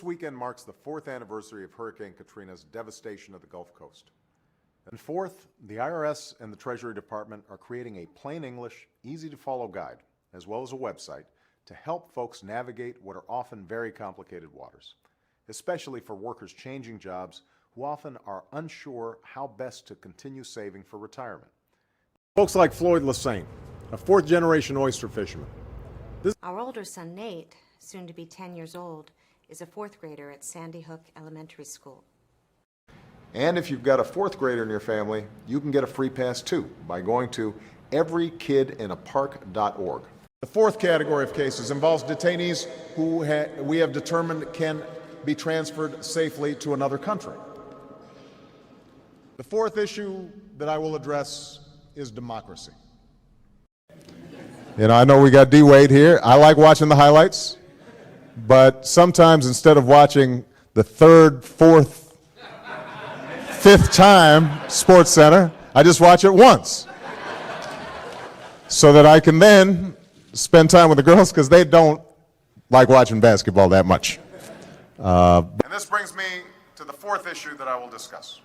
weekend marks the 4th anniversary of Hurricane Katrina's devastation of the Gulf Coast. And fourth, the IRS and the Treasury Department are creating a plain English, easy-to-follow guide, as well as a website, to help folks navigate what are often very complicated waters, especially for workers changing jobs who often are unsure how best to continue saving for retirement. Folks like Floyd Lassane, a fourth-generation oyster fisherman. Our older son, Nate, soon to be 10 years old, is a fourth grader at Sandy Hook Elementary School. And if you've got a fourth grader in your family, you can get a free pass too by going to everykidinapark.org. The fourth category of cases involves detainees who we have determined can be transferred safely to another country. The fourth issue that I will address is democracy. You know, I know we got D. Wade here. I like watching the highlights, but sometimes instead of watching the third, fourth, fifth time Sports Center, I just watch it once so that I can then spend time with the girls because they don't like watching basketball that much. And this brings me to the fourth issue that I will discuss.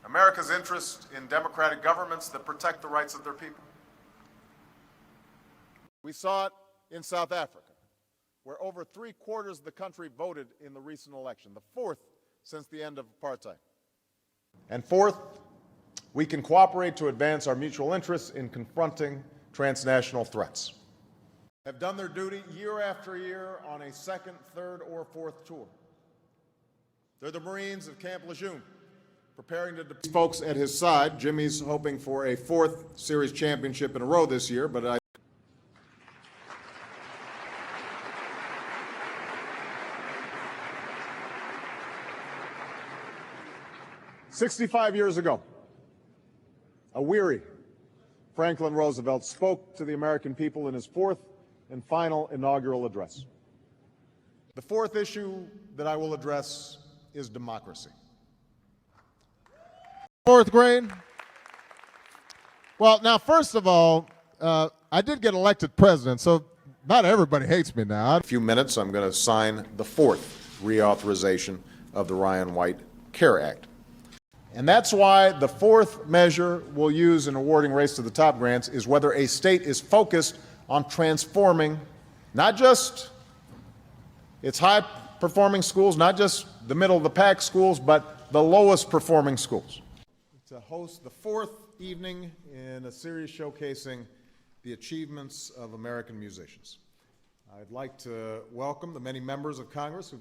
America's interest in democratic governments that protect the rights of their people. We saw it in South Africa, where over 3/4 of the country voted in the recent election, the fourth since the end of apartheid. And fourth, we can cooperate to advance our mutual interests in confronting transnational threats. Have done their duty year after year on a second, third, or fourth tour. They're the Marines of Camp Lejeune, preparing to deploy. Folks at his side, Jimmy's hoping for a fourth series championship in a row this year, but 65 years ago, a weary Franklin Roosevelt spoke to the American people in his fourth and final inaugural address. The fourth issue that I will address is democracy. Fourth grade? Well, now, first of all, I did get elected president, so not everybody hates me now. In a few minutes, I'm going to sign the fourth reauthorization of the Ryan White CARE Act. And that's why the fourth measure we'll use in awarding Race to the Top grants is whether a state is focused on transforming not just its high-performing schools, not just the middle-of-the-pack schools, but the lowest-performing schools. To host the fourth evening in a series showcasing the achievements of American musicians. I'd like to welcome the many members of Congress who've